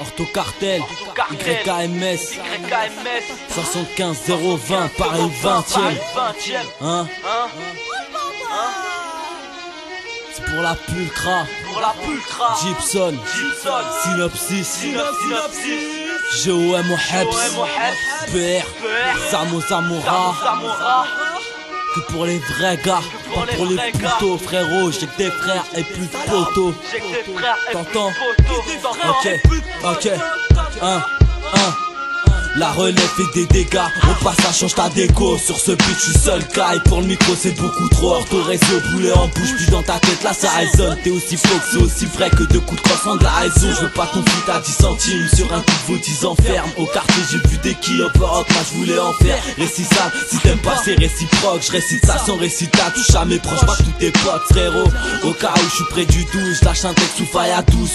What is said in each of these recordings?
Orthocartel, YKMS, 75 020, Paris 20ème. Hein? C'est pour la pulcra, Gibson, Synopsis, GOM au Hebs, PR, Samo Zamora. Que pour les vrais gars, pas pour les poteaux, frérot. J'ai que des frères et plus de poteaux. T'entends? Ok, la relève fait des dégâts, au passage change ta déco. Sur ce beat je suis seul caille, pour le micro c'est beaucoup trop. Ortho réseau, boulet en bouche, puis dans ta tête là ça résonne. T'es aussi faux que c'est aussi vrai que deux coups de crosse en de la raison. Je veux pas ton feat à 10 centimes, sur un coup de vaut 10 enferme. Au quartier j'ai vu des quilles, un peu rock, moi je voulais en faire. Récit sale, si t'aimes pas c'est réciproque. Je récite ça sans récitat, touche à mes proches, pas tous tes potes frérot. Au cas où je suis près du 12, je lâche un texte sous faille à tous.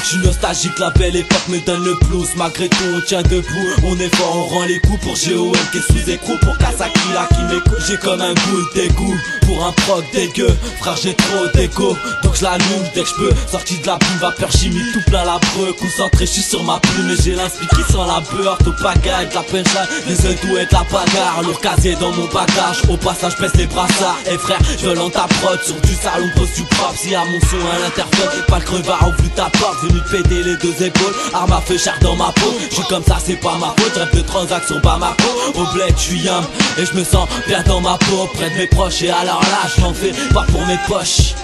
J'suis nostalgique, la belle époque me donne le plus. Malgré tout on tient debout, on est fort, on rend les coups. Pour GOM qui est sous écrou, pour Kazaki là qui m'écoute. J'ai comme un goût de dégoût, pour un proc dégueu. Frère j'ai trop d'écho, donc j'l'allume dès que j'peux. Sorti de la plume, vapeur chimique, tout plein la breu. Concentré, j'suis sur ma plume et j'ai l'inspi qui sent la beurre. Au pagaille, de la punchline, les œufs tout est de la bagarre. Lourd casier dans mon bagage, au passage baisse les brassards. Eh frère, j'veux dans ta prod, sur du salon pose du propre. Si à mon son à l'interphone, c'est pas le crevard, ouvre ta porte. Venu de péter les deux épaules, arme à feu cher dans ma peau. J'suis comme ça, c'est pas ma faute, rêve de transaction Bamako. Au bled, j'suis yam, et j'me sens bien dans ma peau. Près de mes proches, et alors là, j'm'en fais pas pour mes poches.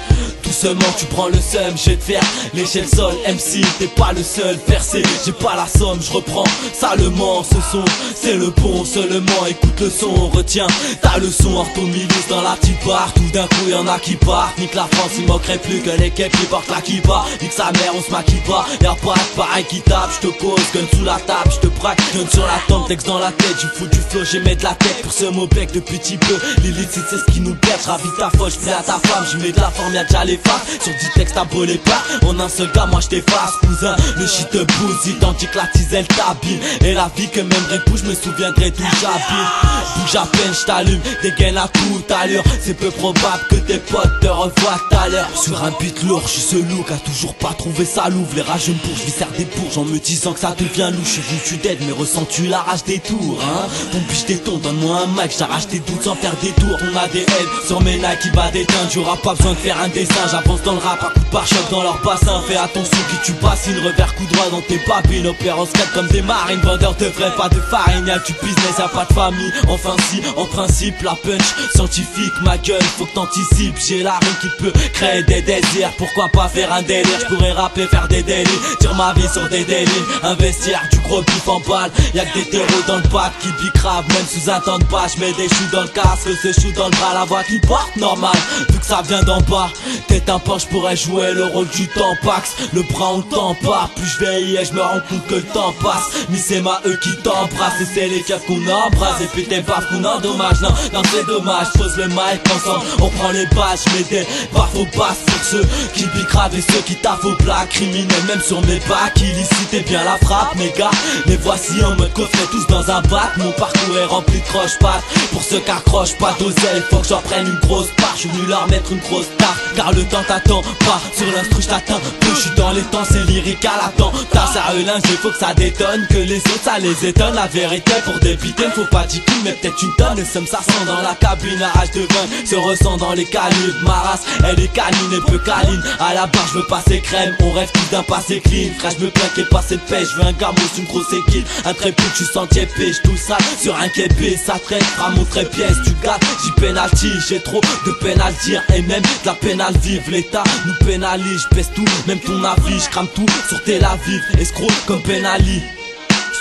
Doucement tu prends le seum, j'ai te faire lécher le sol. MC t'es pas le seul percé, j'ai pas la somme, je reprends salement ce son. C'est le bon seulement, écoute le son, retiens ta leçon. Orthomilis dans la petite barre, tout d'un coup y'en a qui partent. Nique la France, il manquerait plus que l'équipe qui porte la kippa. Nique sa mère, on se maquille pas, y'a pas de pareil qui tape. J'te pose, gun sous la table, j'te braque, gun sur la tempe, texte dans la tête. J'y fous du flow, j'ai mis de la tête pour ce mot bec de petit peu. L'illicite c'est ce qui nous perd, j'ravis ta folle, j'plais à ta femme. J'y mets de la forme, y'a déjà les femmes. Sur 10 textes à beau les pas, en un seul gars moi j't'efface cousin. Le shit te bousille, tandis que la tiselle t'habille. Et la vie que même répou, je me souviendrai d'où j'habite. Bouge à peine, j't'allume, dégaine à toute allure. C'est peu probable que tes potes te revoient tout à l'heure. Sur un beat lourd, j'suis ce look, a toujours pas trouvé sa louve. Les rageux me bourgent, j'vissère des bourges en me disant que ça devient louche. J'suis venu tu dead, mais ressens-tu la rage des tours, hein? Ton biche téton, donne-moi un mic, j'arrache tes doutes sans faire des tours. Ton ADN sur mes Nike qui va d'éteindre, j'auras pas besoin de faire un dessin. J'avance dans le rap, à coup de pare-choc dans leur bassin. Fais attention qui tu bassines, revers coup droit dans tes babines. Opère en skate comme des marines, vendeur de vrai, pas de farine. Y'a du business, y'a pas de famille. Enfin si, en principe, la punch scientifique, ma gueule, faut que t'anticipes. J'ai la rime qui peut créer des désirs, pourquoi pas faire un délire. J'pourrais rapper, faire des délires, tire ma vie sur des délires. Investir du gros bif en balle, y'a que des terreaux dans le pack qui bicrave, même sous un temps de pas. J'mets des choux dans le casque, ce chou dans le bras, la voix qui porte normal, vu que ça vient d'en bas. T'es un je pourrais jouer le rôle du tampax. Le bras on le tend pas, plus je vieillis et je me rends compte que le temps passe. Mais c'est ma eux qui t'embrasse, et c'est les keufs qu'on embrasse. Et puis t'es pas qu'on endommage, non, non c'est dommage. Pose le mic ensemble, on prend les bases. J'mets des baffes aux basses sur ceux qui bicravent et ceux qui taffent au plat. Criminels même sur mes bacs, illicite et bien la frappe mes gars. Les voici en mode coffret tous dans un bac. Mon parcours est rempli de croche-pattes. Pour ceux qui accrochent pas d'oseille, faut que j'en prenne une grosse part. J'suis venu leur mettre une grosse tarte, car le temps t'attend pas. Sur l'instru j't'atteins peu, j'suis dans les temps, c'est lyrique à l'attente. T'as sérieux linge, il faut que ça détonne, que les autres ça les étonne. La vérité pour débiter, faut pas 10 coups mais peut-être une tonne. Le somme ça sent dans la cabine, à rage de vin se ressent dans les calibres. Ma race, elle est canine et peu câline. À la barre j'veux passer crème, on rêve tous d'un passé clean. Frère j'me plains qu'il ait pas cette pêche, j'veux un gamos, une grosse équipe. Un trépied, j'suis sentier pêche, tout ça sur un képé. Ça traîne, fera mon trépièce, tu gâtes, j'y pénalty. J'ai trop de peine à le dire et même de la peine à le vivre. L'état nous pénalise, j'pèse tout, même ton avis, j'crame tout sur Tel Aviv. Escroc comme Ben Ali,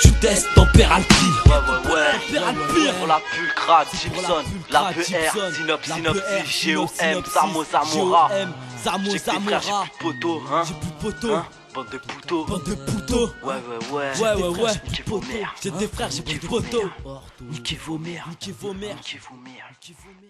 tu testes, t'en perds le prix. Ouais. Pour la pulcra, Gibson, la PR, Synopsis, GOM, Samo Zamora. J'ai que des frères, j'ai plus de poteaux, hein. J'ai plus de poteaux, hein. Bande de poutos. bande de poteaux. Ouais. Niquez vos mères. J'ai des frères, j'ai plus de poteaux. Niquez vos mères. Niquez vos mères. Niquez vos mères.